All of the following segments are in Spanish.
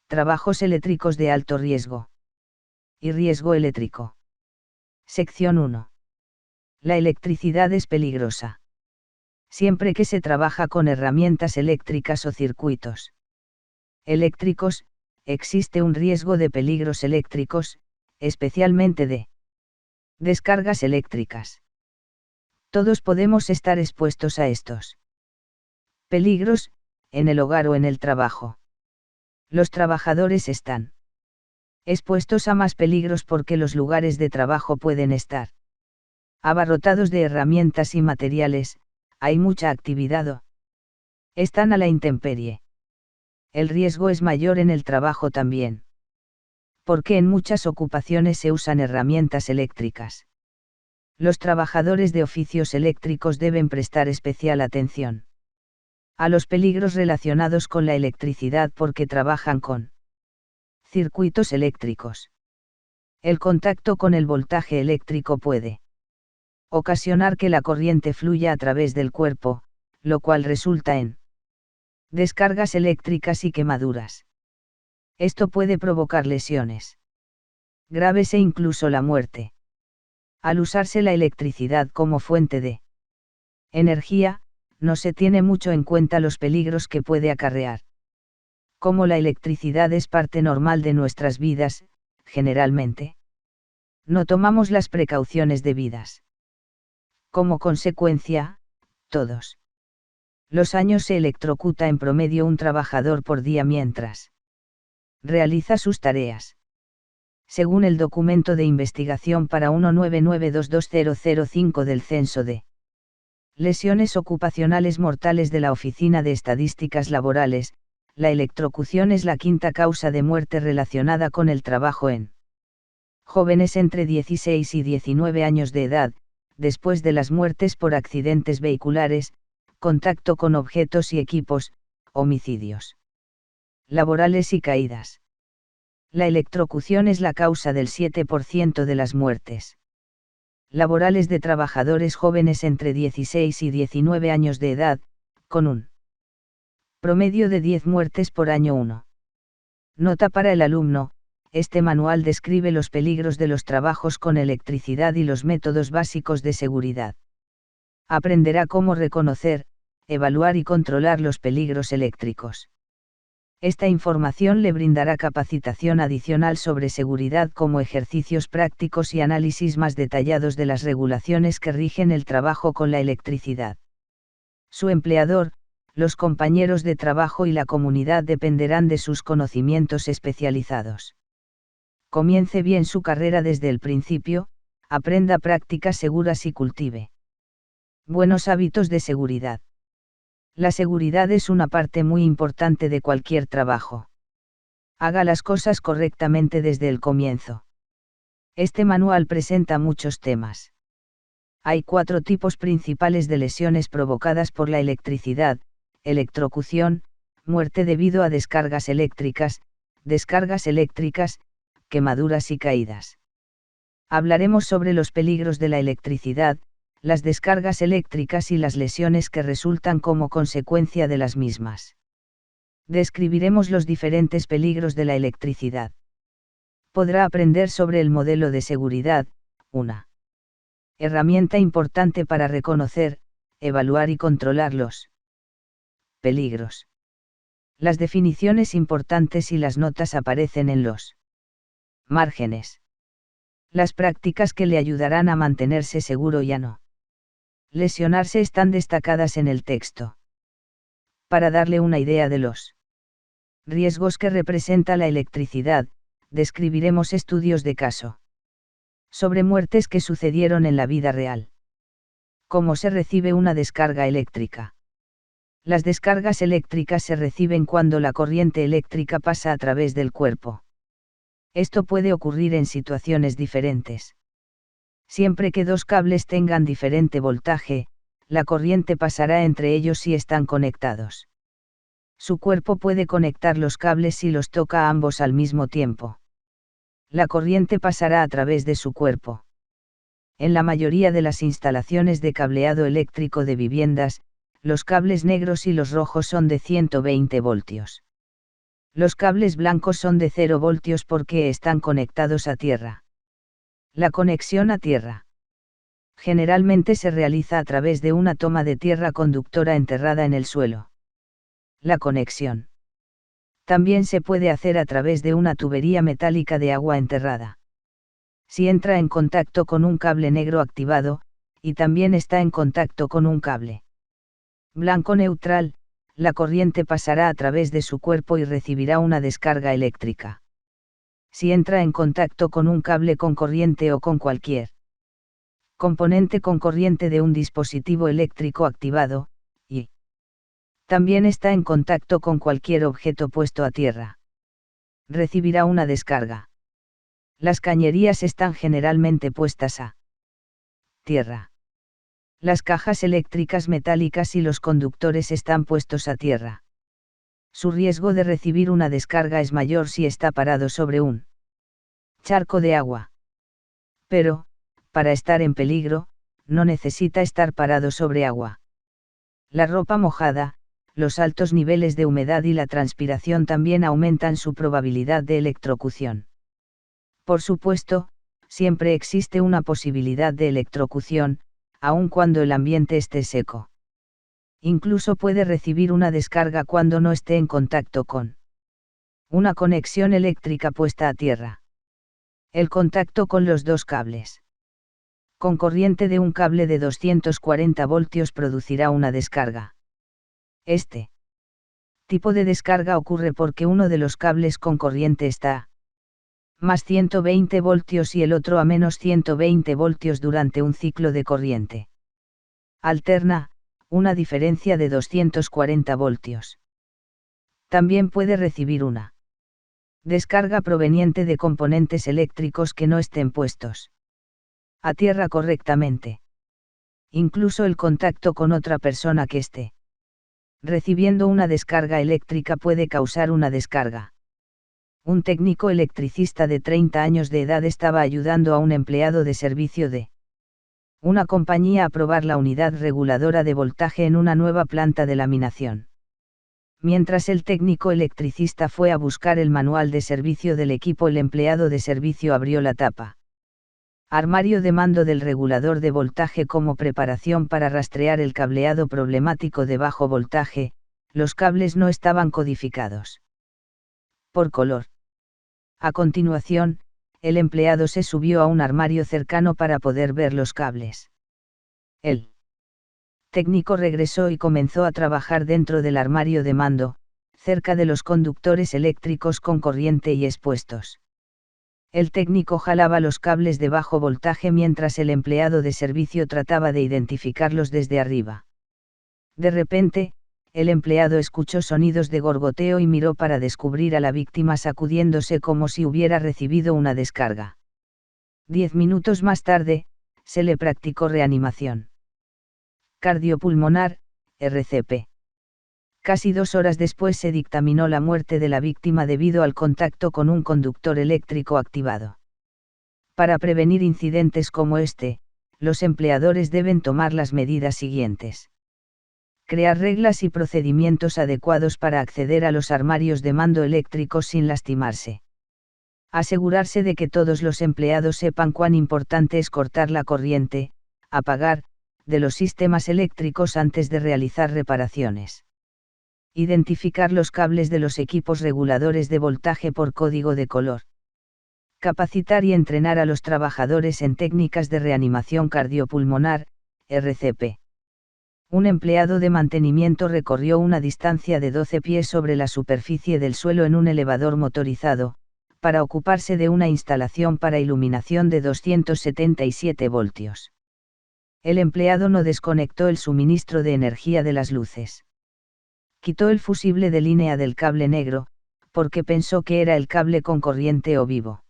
Trabajos eléctricos de alto riesgo. Y riesgo eléctrico. Sección 1. La electricidad es peligrosa. Siempre que se trabaja con herramientas eléctricas o circuitos eléctricos, existe un riesgo de peligros eléctricos, especialmente de descargas eléctricas. Todos podemos estar expuestos a estos peligros, en el hogar o en el trabajo. Los trabajadores están expuestos a más peligros porque los lugares de trabajo pueden estar abarrotados de herramientas y materiales, hay mucha actividad o están a la intemperie. El riesgo es mayor en el trabajo también, porque en muchas ocupaciones se usan herramientas eléctricas. Los trabajadores de oficios eléctricos deben prestar especial atención a los peligros relacionados con la electricidad porque trabajan con circuitos eléctricos. El contacto con el voltaje eléctrico puede ocasionar que la corriente fluya a través del cuerpo, lo cual resulta en descargas eléctricas y quemaduras. Esto puede provocar lesiones graves e incluso la muerte. Al usarse la electricidad como fuente de energía, no se tiene mucho en cuenta los peligros que puede acarrear. Como la electricidad es parte normal de nuestras vidas, generalmente no tomamos las precauciones debidas. Como consecuencia, todos los años se electrocuta en promedio un trabajador por día mientras realiza sus tareas. Según el documento de investigación para 199220005 del Censo de Lesiones Ocupacionales Mortales de la Oficina de Estadísticas Laborales, la electrocución es la quinta causa de muerte relacionada con el trabajo en jóvenes entre 16 y 19 años de edad, después de las muertes por accidentes vehiculares, contacto con objetos y equipos, homicidios laborales y caídas. La electrocución es la causa del 7% de las muertes laborales de trabajadores jóvenes entre 16 y 19 años de edad, con un promedio de 10 muertes por año 1. Nota para el alumno: este manual describe los peligros de los trabajos con electricidad y los métodos básicos de seguridad. Aprenderá cómo reconocer, evaluar y controlar los peligros eléctricos. Esta información le brindará capacitación adicional sobre seguridad como ejercicios prácticos y análisis más detallados de las regulaciones que rigen el trabajo con la electricidad. Su empleador, los compañeros de trabajo y la comunidad dependerán de sus conocimientos especializados. Comience bien su carrera desde el principio, aprenda prácticas seguras y cultive buenos hábitos de seguridad. La seguridad es una parte muy importante de cualquier trabajo. Haga las cosas correctamente desde el comienzo. Este manual presenta muchos temas. Hay 4 tipos principales de lesiones provocadas por la electricidad: electrocución, muerte debido a descargas eléctricas, quemaduras y caídas. Hablaremos sobre los peligros de la electricidad, las descargas eléctricas y las lesiones que resultan como consecuencia de las mismas. Describiremos los diferentes peligros de la electricidad. Podrá aprender sobre el modelo de seguridad, una herramienta importante para reconocer, evaluar y controlar los peligros. Las definiciones importantes y las notas aparecen en los márgenes. Las prácticas que le ayudarán a mantenerse seguro y a no lesionarse están destacadas en el texto. Para darle una idea de los riesgos que representa la electricidad, describiremos estudios de caso sobre muertes que sucedieron en la vida real. ¿Cómo se recibe una descarga eléctrica? Las descargas eléctricas se reciben cuando la corriente eléctrica pasa a través del cuerpo. Esto puede ocurrir en situaciones diferentes. Siempre que 2 cables tengan diferente voltaje, la corriente pasará entre ellos si están conectados. Su cuerpo puede conectar los cables si los toca a ambos al mismo tiempo. La corriente pasará a través de su cuerpo. En la mayoría de las instalaciones de cableado eléctrico de viviendas, los cables negros y los rojos son de 120 voltios. Los cables blancos son de 0 voltios porque están conectados a tierra. La conexión a tierra generalmente se realiza a través de una toma de tierra conductora enterrada en el suelo. La conexión también se puede hacer a través de una tubería metálica de agua enterrada. Si entra en contacto con un cable negro activado, y también está en contacto con un cable blanco neutral, la corriente pasará a través de su cuerpo y recibirá una descarga eléctrica. Si entra en contacto con un cable con corriente o con cualquier componente con corriente de un dispositivo eléctrico activado, y también está en contacto con cualquier objeto puesto a tierra, recibirá una descarga. Las cañerías están generalmente puestas a tierra. Las cajas eléctricas metálicas y los conductores están puestos a tierra. Su riesgo de recibir una descarga es mayor si está parado sobre un charco de agua. Pero, para estar en peligro, no necesita estar parado sobre agua. La ropa mojada, los altos niveles de humedad y la transpiración también aumentan su probabilidad de electrocución. Por supuesto, siempre existe una posibilidad de electrocución, aun cuando el ambiente esté seco. Incluso puede recibir una descarga cuando no esté en contacto con una conexión eléctrica puesta a tierra. El contacto con los dos cables con corriente de un cable de 240 voltios producirá una descarga. Este tipo de descarga ocurre porque uno de los cables con corriente está a más 120 voltios y el otro a menos 120 voltios durante un ciclo de corriente alterna, una diferencia de 240 voltios. También puede recibir una descarga proveniente de componentes eléctricos que no estén puestos a tierra correctamente. Incluso el contacto con otra persona que esté recibiendo una descarga eléctrica puede causar una descarga. Un técnico electricista de 30 años de edad estaba ayudando a un empleado de servicio de una compañía a probar la unidad reguladora de voltaje en una nueva planta de laminación. Mientras el técnico electricista fue a buscar el manual de servicio del equipo, el empleado de servicio abrió la tapa armario de mando del regulador de voltaje como preparación para rastrear el cableado problemático de bajo voltaje. Los cables no estaban codificados por color. A continuación, el empleado se subió a un armario cercano para poder ver los cables. El técnico regresó y comenzó a trabajar dentro del armario de mando, cerca de los conductores eléctricos con corriente y expuestos. El técnico jalaba los cables de bajo voltaje mientras el empleado de servicio trataba de identificarlos desde arriba. De repente, el empleado escuchó sonidos de gorgoteo y miró para descubrir a la víctima sacudiéndose como si hubiera recibido una descarga. 10 minutos más tarde, se le practicó reanimación cardiopulmonar, RCP. Casi 2 horas después se dictaminó la muerte de la víctima debido al contacto con un conductor eléctrico activado. Para prevenir incidentes como este, los empleadores deben tomar las medidas siguientes. Crear reglas y procedimientos adecuados para acceder a los armarios de mando eléctricos sin lastimarse. Asegurarse de que todos los empleados sepan cuán importante es cortar la corriente, apagar, de los sistemas eléctricos antes de realizar reparaciones. Identificar los cables de los equipos reguladores de voltaje por código de color. Capacitar y entrenar a los trabajadores en técnicas de reanimación cardiopulmonar, RCP. Un empleado de mantenimiento recorrió una distancia de 12 pies sobre la superficie del suelo en un elevador motorizado, para ocuparse de una instalación para iluminación de 277 voltios. El empleado no desconectó el suministro de energía de las luces. Quitó el fusible de línea del cable negro, porque pensó que era el cable con corriente o vivo.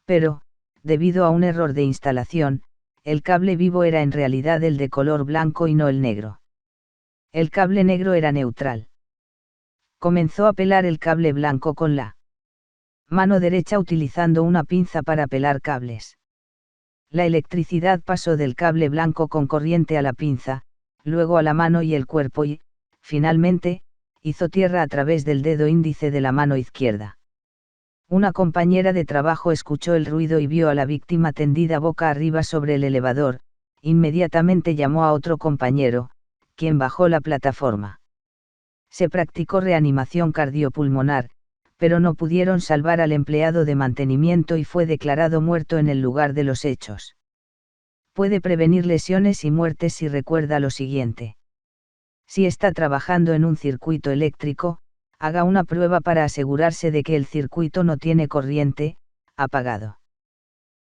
Pero, debido a un error de instalación, el cable vivo era en realidad el de color blanco y no el negro. El cable negro era neutral. Comenzó a pelar el cable blanco con la mano derecha utilizando una pinza para pelar cables. La electricidad pasó del cable blanco con corriente a la pinza, luego a la mano y el cuerpo y, finalmente, hizo tierra a través del dedo índice de la mano izquierda. Una compañera de trabajo escuchó el ruido y vio a la víctima tendida boca arriba sobre el elevador. Inmediatamente llamó a otro compañero, quien bajó la plataforma. Se practicó reanimación cardiopulmonar, pero no pudieron salvar al empleado de mantenimiento y fue declarado muerto en el lugar de los hechos. Puede prevenir lesiones y muertes si recuerda lo siguiente. Si está trabajando en un circuito eléctrico, haga una prueba para asegurarse de que el circuito no tiene corriente, apagado.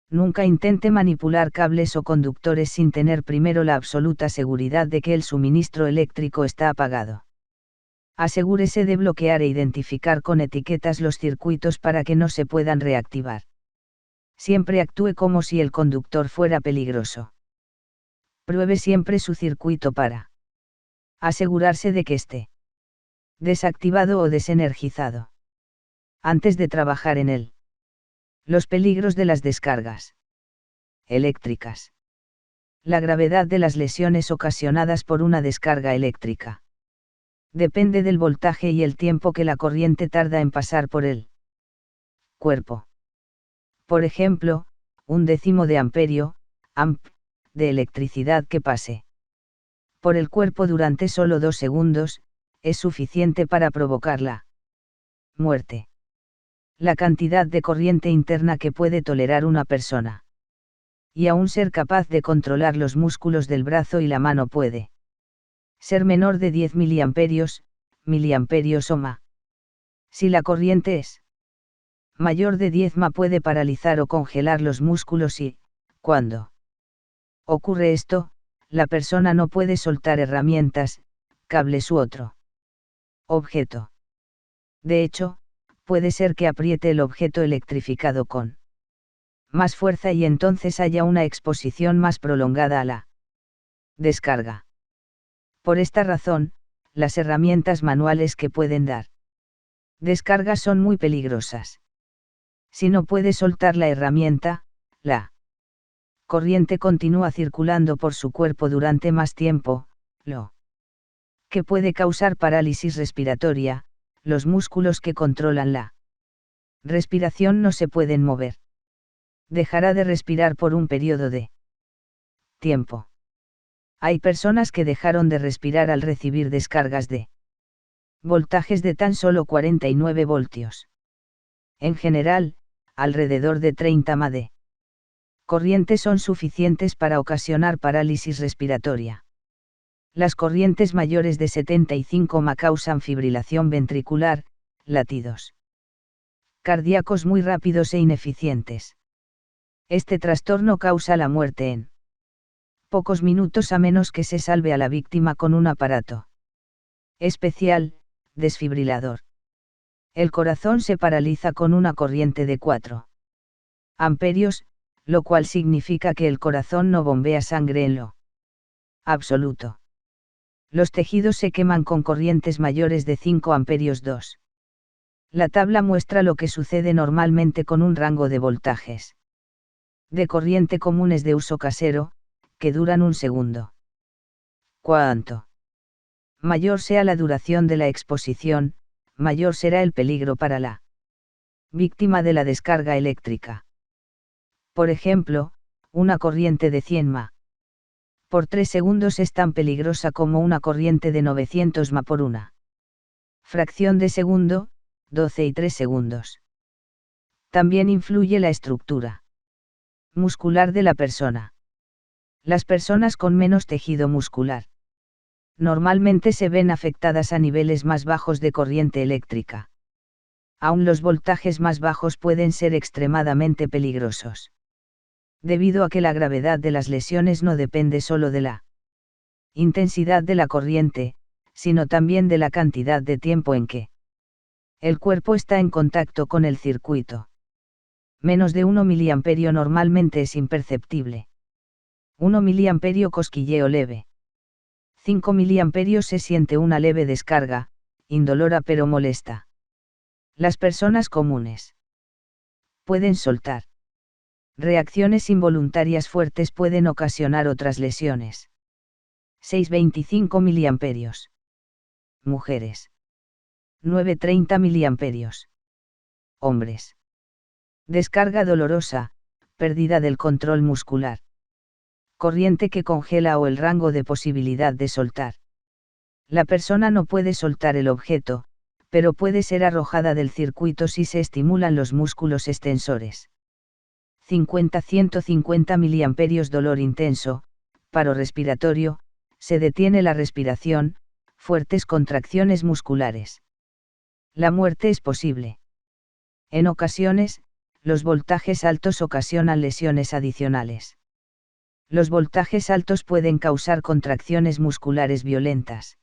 Nunca intente manipular cables o conductores sin tener primero la absoluta seguridad de que el suministro eléctrico está apagado. Asegúrese de bloquear e identificar con etiquetas los circuitos para que no se puedan reactivar. Siempre actúe como si el conductor fuera peligroso. Pruebe siempre su circuito para asegurarse de que esté desactivado o desenergizado antes de trabajar en él. Los peligros de las descargas eléctricas. La gravedad de las lesiones ocasionadas por una descarga eléctrica depende del voltaje y el tiempo que la corriente tarda en pasar por el cuerpo. Por ejemplo, 1/10 de amperio, amp, de electricidad que pase por el cuerpo durante solo 2 segundos, es suficiente para provocar la muerte. La cantidad de corriente interna que puede tolerar una persona. Y aún ser capaz de controlar los músculos del brazo y la mano puede ser menor de 10 miliamperios o ma. Si la corriente es mayor de 10 ma puede paralizar o congelar los músculos y, cuando ocurre esto, la persona no puede soltar herramientas, cables u otro objeto. De hecho, puede ser que apriete el objeto electrificado con más fuerza y entonces haya una exposición más prolongada a la descarga. Por esta razón, las herramientas manuales que pueden dar descargas son muy peligrosas. Si no puede soltar la herramienta, la corriente continúa circulando por su cuerpo durante más tiempo, lo que puede causar parálisis respiratoria. Los músculos que controlan la respiración no se pueden mover. Dejará de respirar por un periodo de tiempo. Hay personas que dejaron de respirar al recibir descargas de voltajes de tan solo 49 voltios. En general, alrededor de 30 ma de corriente son suficientes para ocasionar parálisis respiratoria. Las corrientes mayores de 75 ma causan fibrilación ventricular, latidos cardíacos muy rápidos e ineficientes. Este trastorno causa la muerte en pocos minutos a menos que se salve a la víctima con un aparato especial, desfibrilador. El corazón se paraliza con una corriente de 4 amperios, lo cual significa que el corazón no bombea sangre en lo absoluto. Los tejidos se queman con corrientes mayores de 5 amperios 2. La tabla muestra lo que sucede normalmente con un rango de voltajes de corriente comunes de uso casero, que duran 1 segundo. Cuanto mayor sea la duración de la exposición, mayor será el peligro para la víctima de la descarga eléctrica. Por ejemplo, una corriente de 100 ma por 3 segundos es tan peligrosa como una corriente de 900 ma por una fracción de segundo, 12 y 3 segundos. También influye la estructura muscular de la persona. Las personas con menos tejido muscular normalmente se ven afectadas a niveles más bajos de corriente eléctrica. Aún los voltajes más bajos pueden ser extremadamente peligrosos. Debido a que la gravedad de las lesiones no depende solo de la intensidad de la corriente, sino también de la cantidad de tiempo en que el cuerpo está en contacto con el circuito. Menos de 1 miliamperio normalmente es imperceptible. 1 miliamperio cosquilleo leve. 5 miliamperios se siente una leve descarga, indolora pero molesta. Las personas comunes pueden soltar. Reacciones involuntarias fuertes pueden ocasionar otras lesiones. 6,25 miliamperios. Mujeres 930 mA. Hombres. Descarga dolorosa, pérdida del control muscular. Corriente que congela o el rango de posibilidad de soltar. La persona no puede soltar el objeto, pero puede ser arrojada del circuito si se estimulan los músculos extensores. 50-150 mA. Dolor intenso, paro respiratorio, se detiene la respiración, fuertes contracciones musculares. La muerte es posible. En ocasiones, los voltajes altos ocasionan lesiones adicionales. Los voltajes altos pueden causar contracciones musculares violentas.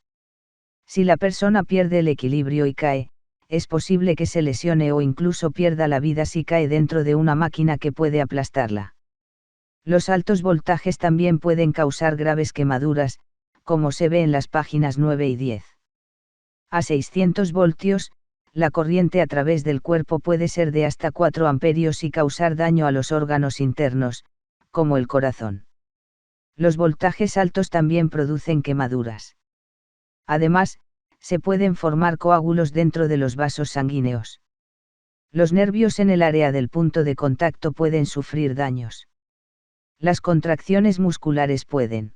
Si la persona pierde el equilibrio y cae, es posible que se lesione o incluso pierda la vida si cae dentro de una máquina que puede aplastarla. Los altos voltajes también pueden causar graves quemaduras, como se ve en las páginas 9 y 10. A 600 voltios, la corriente a través del cuerpo puede ser de hasta 4 amperios y causar daño a los órganos internos, como el corazón. Los voltajes altos también producen quemaduras. Además, se pueden formar coágulos dentro de los vasos sanguíneos. Los nervios en el área del punto de contacto pueden sufrir daños. Las contracciones musculares pueden.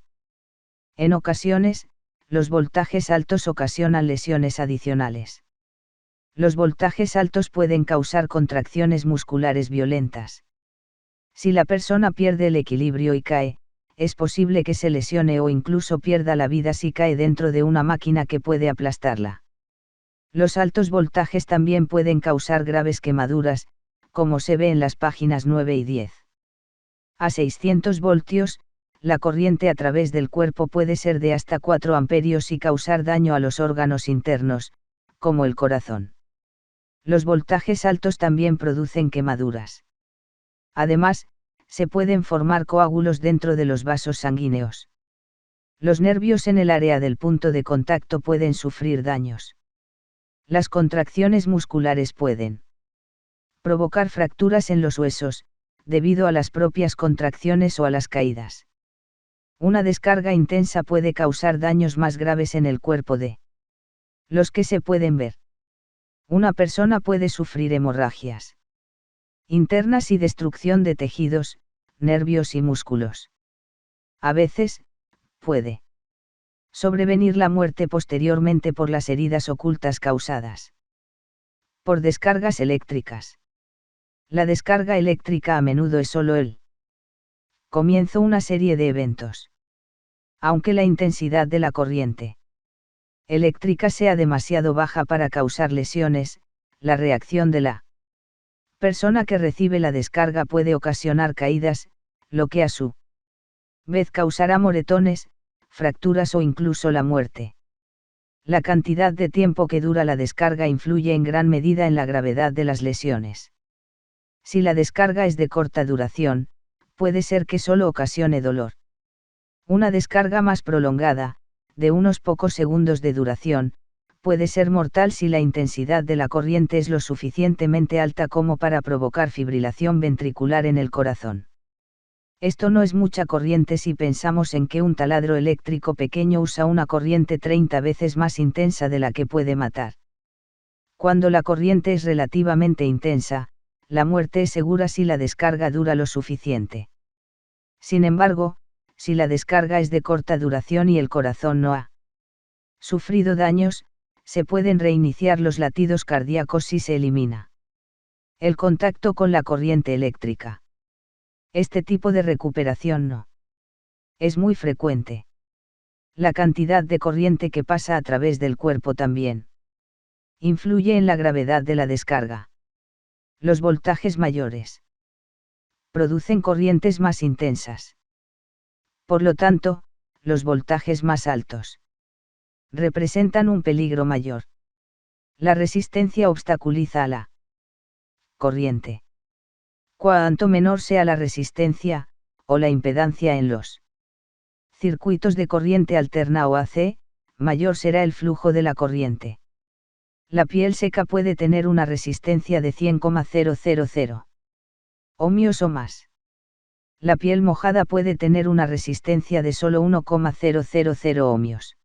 En ocasiones, los voltajes altos ocasionan lesiones adicionales. Los voltajes altos pueden causar contracciones musculares violentas. Si la persona pierde el equilibrio y cae, es posible que se lesione o incluso pierda la vida si cae dentro de una máquina que puede aplastarla. Los altos voltajes también pueden causar graves quemaduras, como se ve en las páginas 9 y 10. A 600 voltios, la corriente a través del cuerpo puede ser de hasta 4 amperios y causar daño a los órganos internos, como el corazón. Los voltajes altos también producen quemaduras. Además, se pueden formar coágulos dentro de los vasos sanguíneos. Los nervios en el área del punto de contacto pueden sufrir daños. Las contracciones musculares pueden provocar fracturas en los huesos, debido a las propias contracciones o a las caídas. Una descarga intensa puede causar daños más graves en el cuerpo de los que se pueden ver. Una persona puede sufrir hemorragias internas y destrucción de tejidos, nervios y músculos. A veces, puede sobrevenir la muerte posteriormente por las heridas ocultas causadas por descargas eléctricas. La descarga eléctrica a menudo es solo el comienzo una serie de eventos. Aunque la intensidad de la corriente eléctrica sea demasiado baja para causar lesiones, la reacción de la persona que recibe la descarga puede ocasionar caídas, lo que a su vez causará moretones, fracturas o incluso la muerte. La cantidad de tiempo que dura la descarga influye en gran medida en la gravedad de las lesiones. Si la descarga es de corta duración, puede ser que solo ocasione dolor. Una descarga más prolongada, de unos pocos segundos de duración, puede ser mortal si la intensidad de la corriente es lo suficientemente alta como para provocar fibrilación ventricular en el corazón. Esto no es mucha corriente si pensamos en que un taladro eléctrico pequeño usa una corriente 30 veces más intensa de la que puede matar. Cuando la corriente es relativamente intensa, la muerte es segura si la descarga dura lo suficiente. Sin embargo, si la descarga es de corta duración y el corazón no ha sufrido daños, se pueden reiniciar los latidos cardíacos si se elimina el contacto con la corriente eléctrica. Este tipo de recuperación no es muy frecuente. La cantidad de corriente que pasa a través del cuerpo también influye en la gravedad de la descarga. Los voltajes mayores producen corrientes más intensas. Por lo tanto, los voltajes más altos representan un peligro mayor. La resistencia obstaculiza a la corriente. Cuanto menor sea la resistencia, o la impedancia en los circuitos de corriente alterna o AC, mayor será el flujo de la corriente. La piel seca puede tener una resistencia de 100,000 ohmios o más. La piel mojada puede tener una resistencia de solo 1,000 ohmios.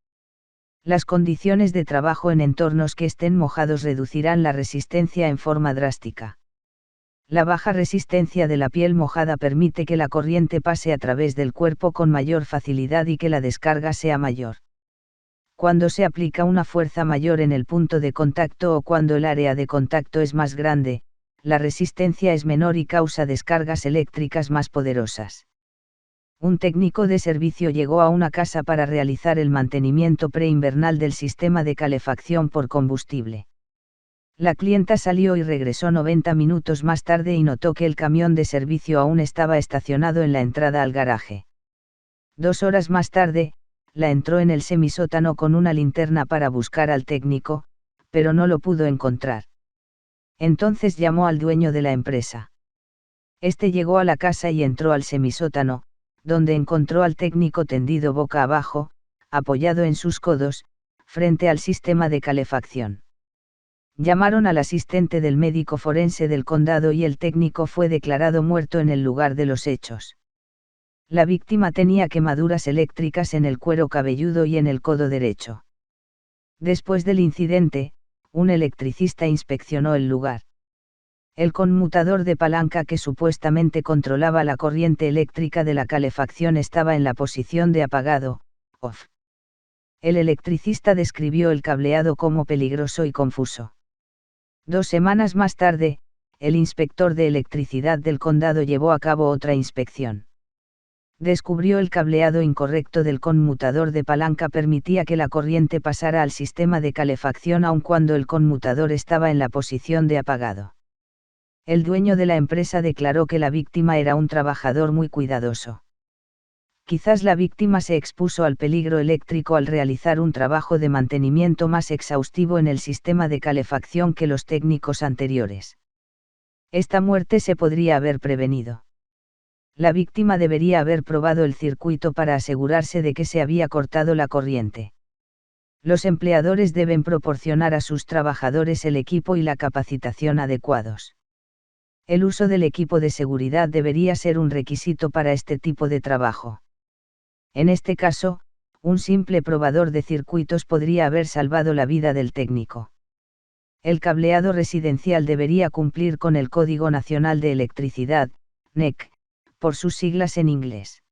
Las condiciones de trabajo en entornos que estén mojados reducirán la resistencia en forma drástica. La baja resistencia de la piel mojada permite que la corriente pase a través del cuerpo con mayor facilidad y que la descarga sea mayor. Cuando se aplica una fuerza mayor en el punto de contacto o cuando el área de contacto es más grande, la resistencia es menor y causa descargas eléctricas más poderosas. Un técnico de servicio llegó a una casa para realizar el mantenimiento preinvernal del sistema de calefacción por combustible. La clienta salió y regresó 90 minutos más tarde y notó que el camión de servicio aún estaba estacionado en la entrada al garaje. 2 horas más tarde, la entró en el semisótano con una linterna para buscar al técnico, pero no lo pudo encontrar. Entonces llamó al dueño de la empresa. Este llegó a la casa y entró al semisótano, donde encontró al técnico tendido boca abajo, apoyado en sus codos, frente al sistema de calefacción. Llamaron al asistente del médico forense del condado y el técnico fue declarado muerto en el lugar de los hechos. La víctima tenía quemaduras eléctricas en el cuero cabelludo y en el codo derecho. Después del incidente, un electricista inspeccionó el lugar. El conmutador de palanca que supuestamente controlaba la corriente eléctrica de la calefacción estaba en la posición de apagado, off. El electricista describió el cableado como peligroso y confuso. 2 semanas más tarde, el inspector de electricidad del condado llevó a cabo otra inspección. Descubrió el cableado incorrecto del conmutador de palanca permitía que la corriente pasara al sistema de calefacción aun cuando el conmutador estaba en la posición de apagado. El dueño de la empresa declaró que la víctima era un trabajador muy cuidadoso. Quizás la víctima se expuso al peligro eléctrico al realizar un trabajo de mantenimiento más exhaustivo en el sistema de calefacción que los técnicos anteriores. Esta muerte se podría haber prevenido. La víctima debería haber probado el circuito para asegurarse de que se había cortado la corriente. Los empleadores deben proporcionar a sus trabajadores el equipo y la capacitación adecuados. El uso del equipo de seguridad debería ser un requisito para este tipo de trabajo. En este caso, un simple probador de circuitos podría haber salvado la vida del técnico. El cableado residencial debería cumplir con el Código Nacional de Electricidad, NEC, por sus siglas en inglés.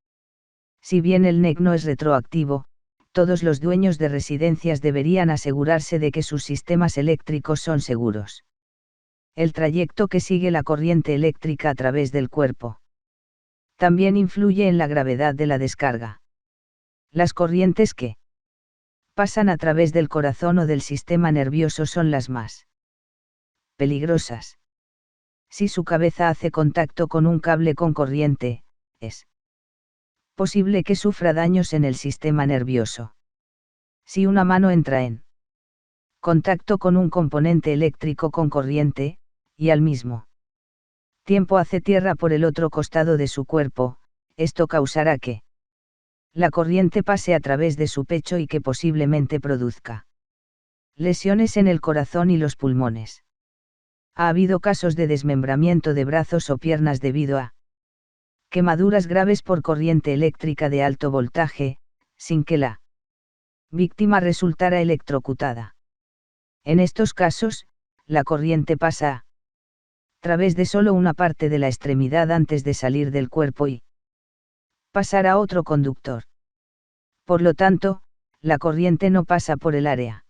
Si bien el NEC no es retroactivo, todos los dueños de residencias deberían asegurarse de que sus sistemas eléctricos son seguros. El trayecto que sigue la corriente eléctrica a través del cuerpo también influye en la gravedad de la descarga. Las corrientes que pasan a través del corazón o del sistema nervioso son las más peligrosas. Si su cabeza hace contacto con un cable con corriente, es posible que sufra daños en el sistema nervioso. Si una mano entra en contacto con un componente eléctrico con corriente, y al mismo tiempo hace tierra por el otro costado de su cuerpo, esto causará que la corriente pase a través de su pecho y que posiblemente produzca lesiones en el corazón y los pulmones. Ha habido casos de desmembramiento de brazos o piernas debido a quemaduras graves por corriente eléctrica de alto voltaje, sin que la víctima resultara electrocutada. En estos casos, la corriente pasa a través de solo una parte de la extremidad antes de salir del cuerpo y pasar a otro conductor. Por lo tanto, la corriente no pasa por el área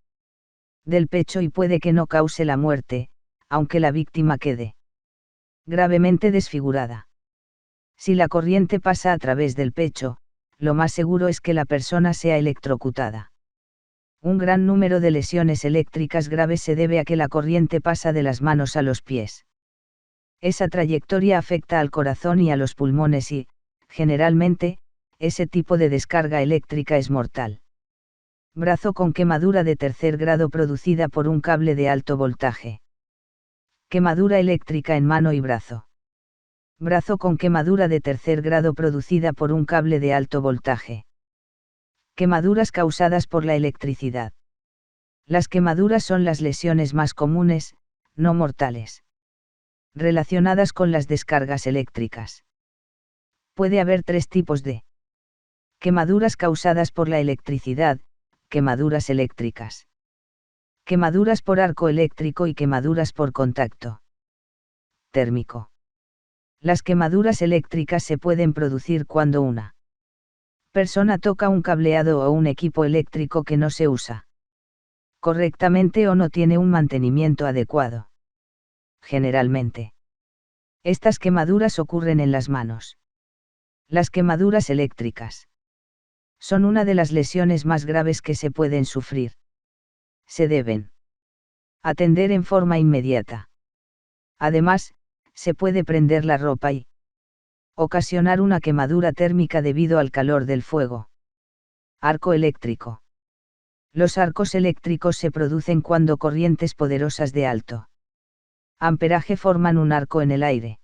del pecho y puede que no cause la muerte, aunque la víctima quede gravemente desfigurada. Si la corriente pasa a través del pecho, lo más seguro es que la persona sea electrocutada. Un gran número de lesiones eléctricas graves se debe a que la corriente pasa de las manos a los pies. Esa trayectoria afecta al corazón y a los pulmones y, generalmente, ese tipo de descarga eléctrica es mortal. Brazo con quemadura de 3er grado producida por un cable de alto voltaje. Quemadura eléctrica en mano y brazo. Brazo con quemadura de 3er grado producida por un cable de alto voltaje. Quemaduras causadas por la electricidad. Las quemaduras son las lesiones más comunes, no mortales, relacionadas con las descargas eléctricas. Puede haber 3 tipos de quemaduras causadas por la electricidad, Quemaduras eléctricas. Quemaduras por arco eléctrico y quemaduras por contacto térmico. Las quemaduras eléctricas se pueden producir cuando una persona toca un cableado o un equipo eléctrico que no se usa correctamente o no tiene un mantenimiento adecuado. Generalmente, estas quemaduras ocurren en las manos. Las quemaduras eléctricas son una de las lesiones más graves que se pueden sufrir. Se deben atender en forma inmediata. Además, se puede prender la ropa y ocasionar una quemadura térmica debido al calor del fuego. Arco eléctrico. Los arcos eléctricos se producen cuando corrientes poderosas de alto amperaje forman un arco en el aire.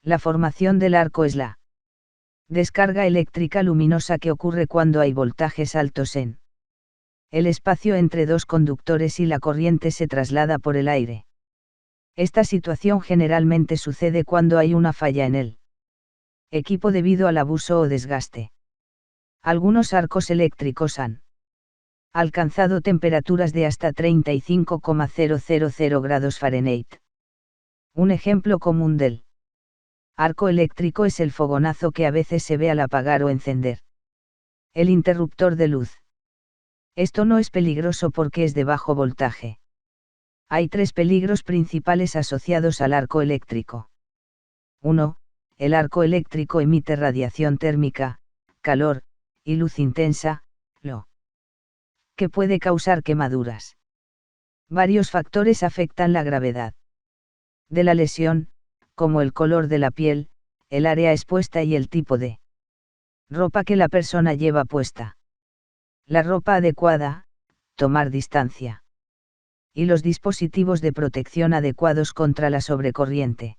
La formación del arco es la descarga eléctrica luminosa que ocurre cuando hay voltajes altos en el espacio entre dos conductores y la corriente se traslada por el aire. Esta situación generalmente sucede cuando hay una falla en el equipo debido al abuso o desgaste. Algunos arcos eléctricos han alcanzado temperaturas de hasta 35,000 grados Fahrenheit. Un ejemplo común del arco eléctrico es el fogonazo que a veces se ve al apagar o encender el interruptor de luz. Esto no es peligroso porque es de bajo voltaje. Hay 3 peligros principales asociados al arco eléctrico. 1. El arco eléctrico emite radiación térmica, calor, y luz intensa, lo que puede causar quemaduras. Varios factores afectan la gravedad de la lesión, como el color de la piel, el área expuesta y el tipo de ropa que la persona lleva puesta. La ropa adecuada, tomar distancia. Y los dispositivos de protección adecuados contra la sobrecorriente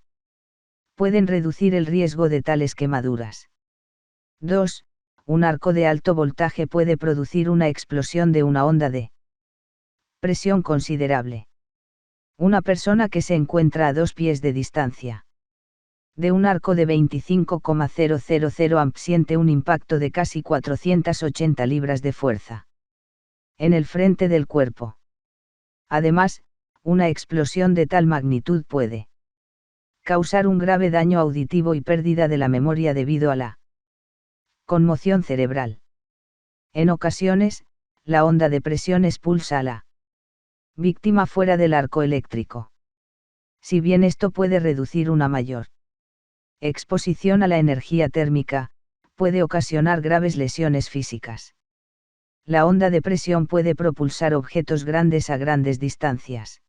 pueden reducir el riesgo de tales quemaduras. 2. Un arco de alto voltaje puede producir una explosión de una onda de presión considerable. Una persona que se encuentra a 2 pies de distancia de un arco de 25,000 amp siente un impacto de casi 480 libras de fuerza en el frente del cuerpo. Además, una explosión de tal magnitud puede causar un grave daño auditivo y pérdida de la memoria debido a la conmoción cerebral. En ocasiones, la onda de presión expulsa a la víctima fuera del arco eléctrico. Si bien esto puede reducir una mayor exposición a la energía térmica, puede ocasionar graves lesiones físicas. La onda de presión puede propulsar objetos grandes a grandes distancias.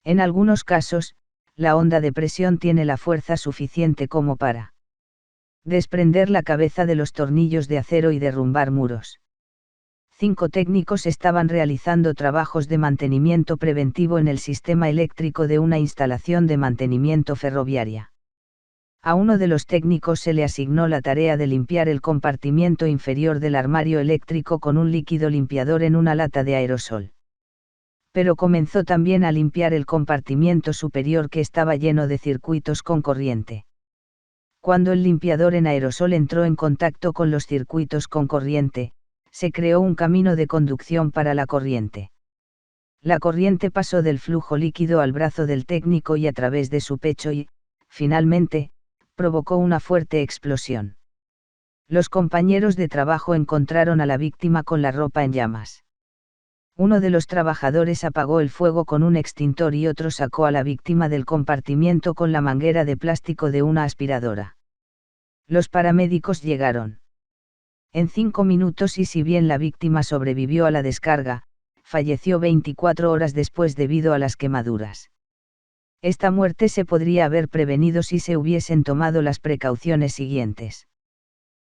En algunos casos, la onda de presión tiene la fuerza suficiente como para desprender la cabeza de los tornillos de acero y derrumbar muros. 5 técnicos estaban realizando trabajos de mantenimiento preventivo en el sistema eléctrico de una instalación de mantenimiento ferroviaria. A uno de los técnicos se le asignó la tarea de limpiar el compartimiento inferior del armario eléctrico con un líquido limpiador en una lata de aerosol. Pero comenzó también a limpiar el compartimiento superior que estaba lleno de circuitos con corriente. Cuando el limpiador en aerosol entró en contacto con los circuitos con corriente, se creó un camino de conducción para la corriente. La corriente pasó del flujo líquido al brazo del técnico y a través de su pecho y, finalmente, provocó una fuerte explosión. Los compañeros de trabajo encontraron a la víctima con la ropa en llamas. Uno de los trabajadores apagó el fuego con un extintor y otro sacó a la víctima del compartimiento con la manguera de plástico de una aspiradora. Los paramédicos llegaron en 5 minutos y si bien la víctima sobrevivió a la descarga, falleció 24 horas después debido a las quemaduras. Esta muerte se podría haber prevenido si se hubiesen tomado las precauciones siguientes.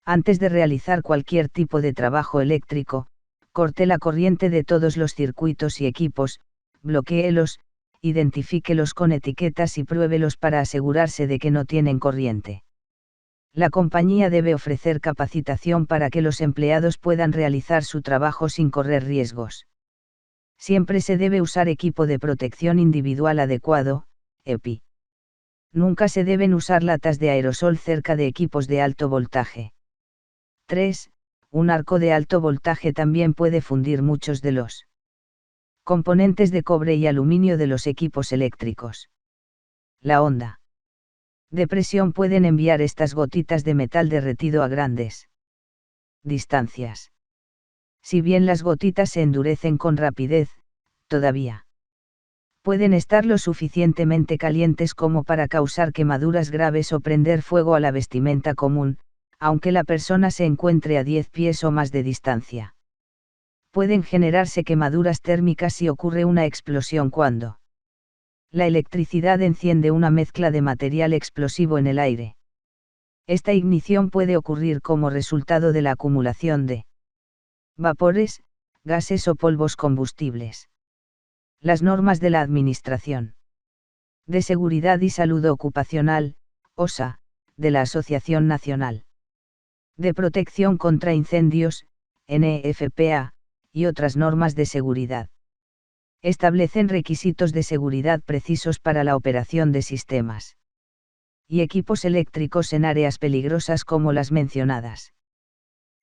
Antes de realizar cualquier tipo de trabajo eléctrico, corte la corriente de todos los circuitos y equipos, bloquéelos, identifíquelos con etiquetas y pruébelos para asegurarse de que no tienen corriente. La compañía debe ofrecer capacitación para que los empleados puedan realizar su trabajo sin correr riesgos. Siempre se debe usar equipo de protección individual adecuado, EPI. Nunca se deben usar latas de aerosol cerca de equipos de alto voltaje. 3. un arco de alto voltaje también puede fundir muchos de los componentes de cobre y aluminio de los equipos eléctricos. La onda de presión pueden enviar estas gotitas de metal derretido a grandes distancias. Si bien las gotitas se endurecen con rapidez, todavía pueden estar lo suficientemente calientes como para causar quemaduras graves o prender fuego a la vestimenta común, aunque la persona se encuentre a 10 pies o más de distancia. Pueden generarse quemaduras térmicas si ocurre una explosión cuando la electricidad enciende una mezcla de material explosivo en el aire. Esta ignición puede ocurrir como resultado de la acumulación de vapores, gases o polvos combustibles. Las normas de la Administración de Seguridad y Salud Ocupacional, OSA, de la Asociación Nacional de Protección contra Incendios, NFPA, y otras normas de seguridad establecen requisitos de seguridad precisos para la operación de sistemas y equipos eléctricos en áreas peligrosas como las mencionadas.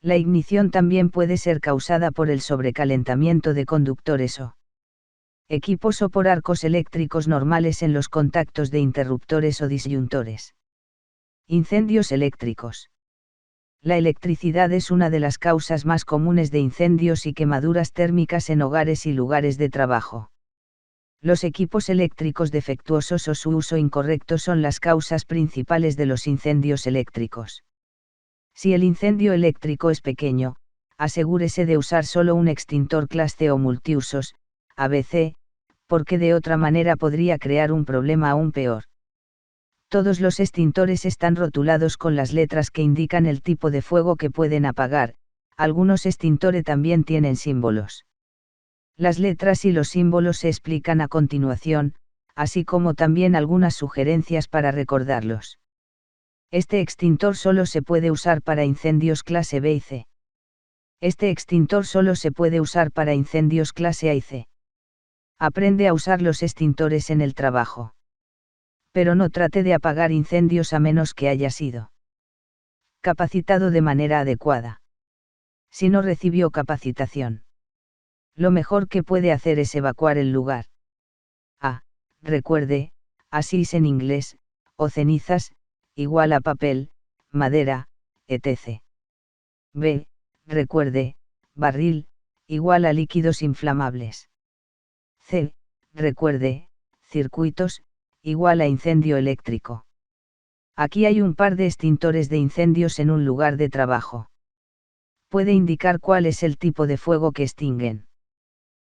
La ignición también puede ser causada por el sobrecalentamiento de conductores o equipos o por arcos eléctricos normales en los contactos de interruptores o disyuntores. Incendios eléctricos. La electricidad es una de las causas más comunes de incendios y quemaduras térmicas en hogares y lugares de trabajo. Los equipos eléctricos defectuosos o su uso incorrecto son las causas principales de los incendios eléctricos. Si el incendio eléctrico es pequeño, asegúrese de usar solo un extintor clase o multiusos, ABC, porque de otra manera podría crear un problema aún peor. Todos los extintores están rotulados con las letras que indican el tipo de fuego que pueden apagar, algunos extintores también tienen símbolos. Las letras y los símbolos se explican a continuación, así como también algunas sugerencias para recordarlos. Este extintor solo se puede usar para incendios clase B y C. Este extintor solo se puede usar para incendios clase A y C. Aprende a usar los extintores en el trabajo. Pero no trate de apagar incendios a menos que haya sido capacitado de manera adecuada. Si no recibió capacitación, lo mejor que puede hacer es evacuar el lugar. A. Recuerde, asís en inglés, o cenizas, igual a papel, madera, etc. B. Recuerde, barril, igual a líquidos inflamables. C. Recuerde, circuitos, igual a incendio eléctrico. Aquí hay un par de extintores de incendios en un lugar de trabajo. Puede indicar cuál es el tipo de fuego que extinguen.